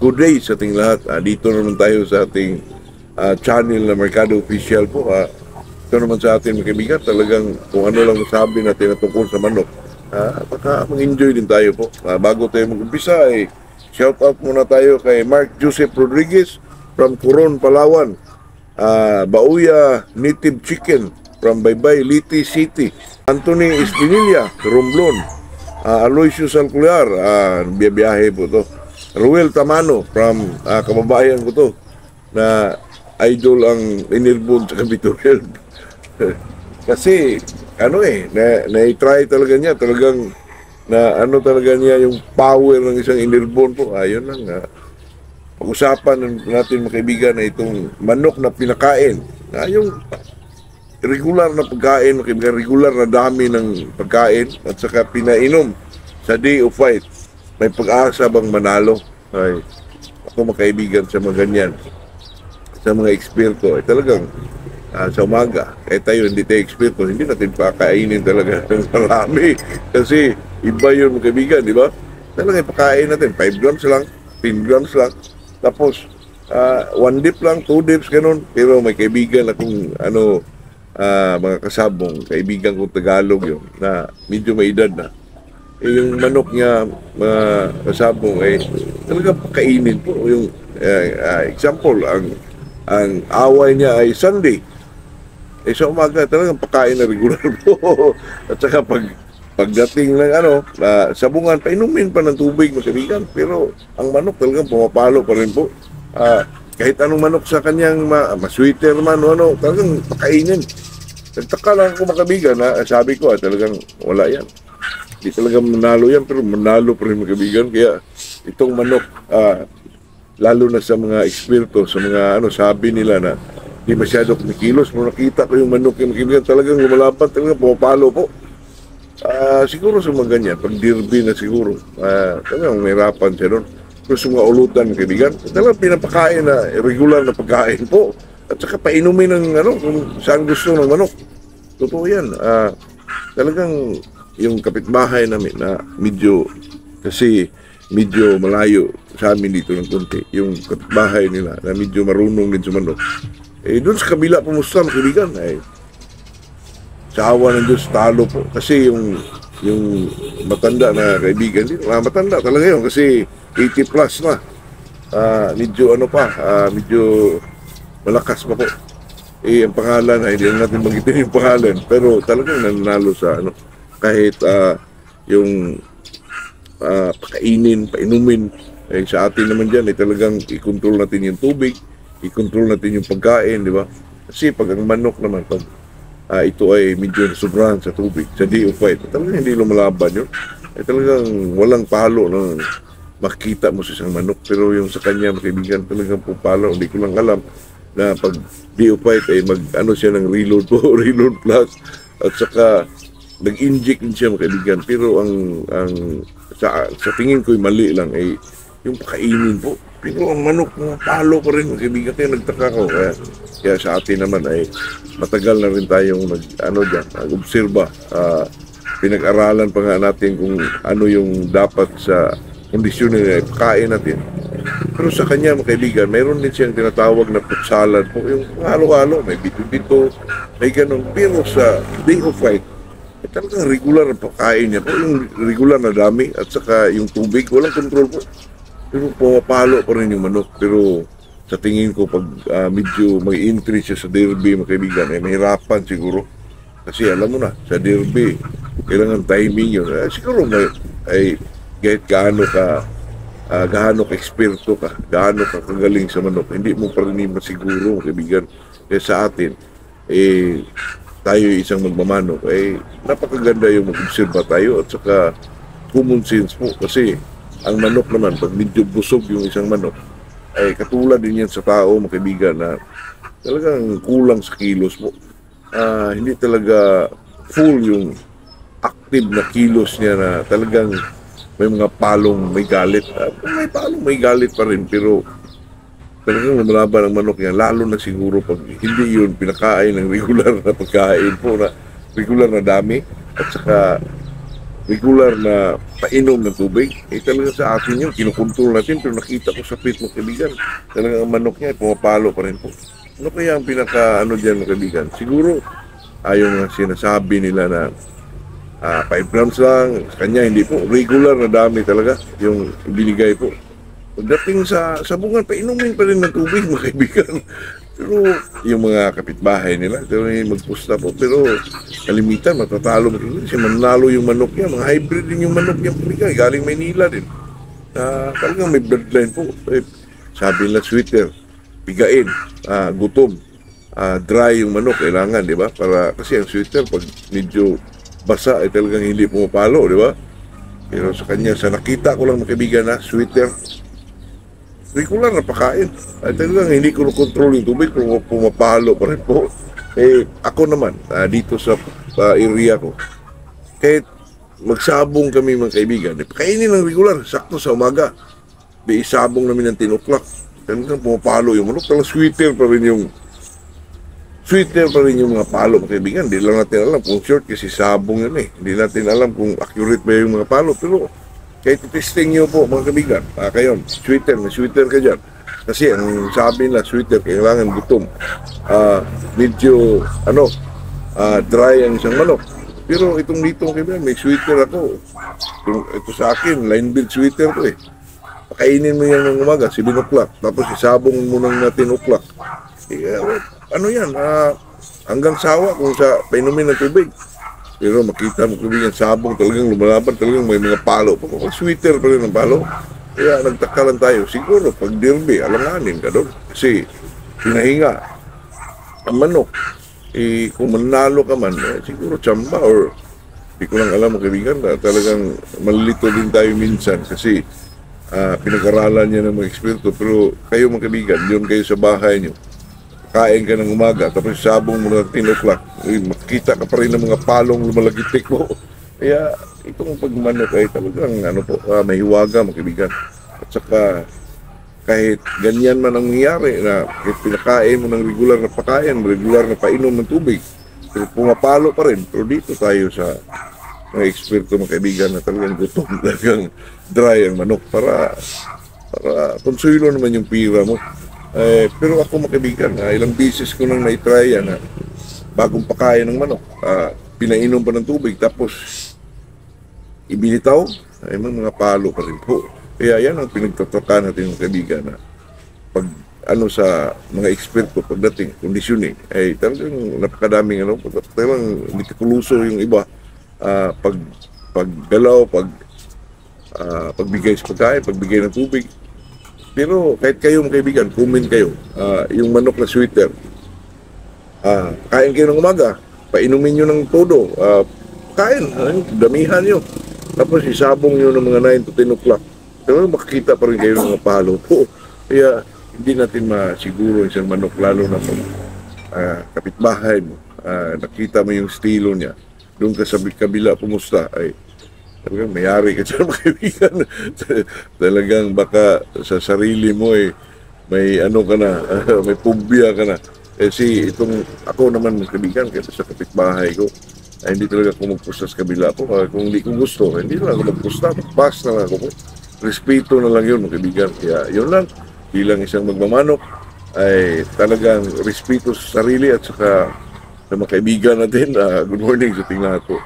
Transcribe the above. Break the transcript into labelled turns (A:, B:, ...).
A: good day sa ating lahat. Dito naman tayo sa ating channel na Mercado Official po. Ito naman sa atin mga kaibigan, talagang kung ano lang masabi natin na tungkol sa manok. Baka mag-enjoy din tayo po. Bago tayo mag-umpisa, shout out muna tayo kay Mark Joseph Rodriguez from Coron, Palawan. Bauya Native Chicken from Baybay, Liti City. Anthony Espinilla, Romblon. Aloysius Alcular, biyahe po to. Ruel Tamano from kababayan ko to na idol ang Inirbon sa Capitol. Kasi na-try talaga niya, talagang na ano talaga niya yung power ng isang Inirbon po. Ayun lang, pag-usapan natin mga kaibigan na itong manok na pinakain. Yung regular na pagkain, mga kaibigan, regular na dami ng pagkain at saka pinainom sa day of fight. May pag-asa bang manalo? Ay, ako mga kaibigan sa mga ganyan, sa mga eksperto, ay talagang sa umaga, tayo hindi tayo eksperto, hindi natin pakainin talaga ng marami. Kasi iba yun mga kaibigan, di ba? Talagang pakain natin, 5 grams lang, 10 grams lang, tapos 1 dip lang, 2 dips, ganun. Pero may kaibigan akong mga kasabong, kaibigan kong Tagalog yun, na medyo may edad na. Yung manok niya, mga kasabong, talagang pakainin po. Yung example, ang away niya ay Sunday. Sa umaga, talagang pakain na regular po. At saka pagdating ng sabungan, painumin pa ng tubig, magkabigan. Pero ang manok talagang pumapalo pa rin po. Kahit anong manok sa kanyang masweeter man o talagang pakainin. Nagtaka lang ako makabigan, sabi ko, talagang wala yan. Hindi talaga manalo yan, pero manalo pa rin makabigan. Kaya itong manok, lalo na sa mga eksperto, sa mga sabi nila na hindi masyado kumikilos. Pero nakita ko yung manok yung makabigan, talagang lumalapan, talagang pumapalo po. Siguro sa mga ganyan, pag derby na siguro, talagang mahirapan siya doon. Pero sa mga ulutan makabigan, talagang pinapakain na regular na pagkain po. At saka painumin ng kung saan gusto ng manok. Totoo yan. Talagang yung kapitbahay namin na medyo malayo sa amin dito ng konti. Yung kapitbahay nila na medyo marunong din sa manok. Doon sa kabila pumusta makibigan. Sa awa ng Diyos, talo po. Kasi yung matanda na kaibigan dito, matanda talaga yun kasi 80 plus na. Medyo medyo malakas pa po. Ang pangalan, hindi na natin magitin yung pangalan, pero talagang nanalo sa kahit yung pakainin, painumin. Sa atin naman dyan, talagang i-control natin yung tubig, i-control natin yung pagkain, di ba? Kasi pag ang manok naman, pag ito ay medyo sobrahan sa tubig, sa day of fight, talagang hindi lumalaban yun. Talagang walang palo ng makita mo sa isang manok, pero yung sa kanya, makaibigan, talagang pupalo. Hindi ko lang alam na pag day of fight ay siya ng reload po, reload plus, at saka nag-inject din siya makaibigan. Pero sa tingin ko mali lang ay yung pakainin po. Pero ang manok palo pa rin makaibigan. Kaya nagtaka ko. Kaya sa atin naman ay matagal na rin tayong nag-obserba. Pinag-aralan pa nga natin kung ano yung dapat sa kondisyon na kain natin. Pero sa kanya mga kaibigan, mayroon din siyang tinatawag na fruit salad po. Yung halo-halo, may bito-bito, may ganun. Pero sa day of fight, talagang regular na pagkain niya po, yung regular na dami at saka yung tubig, walang control po. Pero pumapalo pa rin yung manok. Pero sa tingin ko, pag medyo may entry siya sa derby, mga kaibigan, mahirapan siguro. Kasi alam mo na, sa derby, kailangan timing yun. Siguro kahit gaano ka eksperto ka, gaano ka kagaling sa manok, hindi mo pa rin masiguro, mga kaibigan. Kaya sa atin, tayo isang magmamanok, napakaganda yung mag-observa tayo at saka common sense po. Kasi ang manok naman, pag medyo busog yung isang manok, katulad din yan sa tao, mga kaibigan, na talagang kulang sa kilos po. Hindi talaga full yung active na kilos niya na talagang may mga palong may galit. May palong may galit pa rin, pero talagang lumalaban ang manok niya, lalo na siguro pag hindi yun pinakain ng regular na pagkain po, na regular na dami, at saka regular na painom ng tubig, talaga sa atin yun, kinukontrol natin, pero nakita ko sa pit mga kaibigan, talagang ang manok niya, pumapalo pa rin po. Ano kaya ang pinaka, dyan mga kaibigan? Siguro, yung mga sinasabi nila na 5 grams lang, sa kanya hindi po, regular na dami talaga yung binigay po. Pagdating sa sabungan, painumin pa rin ng tubig mga kaibigan. Pero yung mga kapitbahay nila, magpusta po. Pero kalimitan, matatalo mo. Kasi manalo yung manok niya. Mga hybrid din yung manok niya. Galing Maynila din. Talagang may bloodline po. Sabi nila sweeter, pigain, gutom, dry yung manok. Kailangan, di ba? Kasi ang sweeter, pag medyo basa, ay talagang hindi pumapalo, di ba? Pero sa kanya, sa nakita ko lang mga kaibigan na sweeter, regular na pakain. Ay talagang hindi ko kontrol yung tubig kung pumapalo pa rin po. Ako naman, dito sa area ko, kahit magsabong kami mga kaibigan, pakainin ng regular, sakto sa umaga. Isabong namin ng 10 o'clock. Talagang pumapalo yung manok. Talagang sweeter pa rin yung mga palo mga kaibigan. Hindi lang natin alam kung short kasi sabong yun eh. Hindi natin alam kung accurate ba yung mga palo. Pero kahit testing nyo po mga kaibigan, kayo, may sweeter ka dyan. Kasi ang sabi nila, sweeter, kailangan gutom. Medyo, dry ang isang manok. Pero itong dito, kaibigan, may sweeter ako. Ito sa akin, line build sweeter to eh. Pakainin mo yan ng umaga, 7 o'clock. Tapos isabong mo ng 10 o'clock. Hanggang sawa kung sa painumin ng tubig. Pero makita mo kaibigan, sabong talagang lumalaban, talagang may mga palo pa. Sweeter pa rin ang palo. Kaya nagtaka lang tayo. Siguro pag derby, alanganin ka doon. Kasi pinahinga ang manok. Kung manalo ka man, siguro tsamba or di ko lang alam mga kaibigan na talagang malilito din tayo minsan kasi pinag-aralan niya ng mga eksperto. Pero kayo mga kaibigan, yun kayo sa bahay niyo. Kain ka ng umaga, tapos sabong mo ng 10 o'clock, makita ka pa rin ng mga palong lumalagitik mo. Kaya itong pagmanok ay talagang may hiwaga mga kaibigan. At saka kahit ganyan man ang nangyayari na kahit pinakain mo ng regular na pakain, regular na painom ng tubig, pero pumapalo pa rin. Pero dito tayo sa mga eksperto mga kaibigan na talagang gutom, talagang dry ang manok para konsuelo naman yung pira mo. Pero ako mga kaibigan, ilang beses ko nang na-try yan na bagong pakain ng manok, pinainom pa ng tubig tapos ibinitaw, ay mga palo pa rin po. Kaya yan ang pinagtatakan natin mga kaibigan na pag sa mga eksperto pagdating, kondisyoning, ay talagang napakadaming talagang hindi kakuluso yung iba, paggalaw, pagbigay sa pagkain, pagbigay ng tubig. Pero kahit kayo mga kaibigan, comment kayo, yung manok na sweeter, kain kayo ng umaga, painumin nyo ng todo, kain, damihan nyo. Tapos isabong nyo ng mga 9 to 10 o'clock. Pero makikita pa rin kayo ng mga palo po. Kaya hindi natin masiguro isang manok, lalo na pag kapitbahay mo, nakita mo yung estilo niya, doon ka sa kabila pumusta, ay talagang mayari ka dyan mga kaibigan. Talagang baka sa sarili mo may ka na, may phobia ka na. Kasi ako naman mga kaibigan, kasi sa kapitbahay ko, ay hindi talaga ako magpusta sa kabila po. Kung hindi ko gusto, hindi na ako magpusta, magpas na lang ako po. Respeto na lang yun mga kaibigan. Kaya yun lang, bilang isang magmamanok, ay talagang respeto sa sarili at saka sa mga kaibigan natin. Good morning sa tingin lahat po.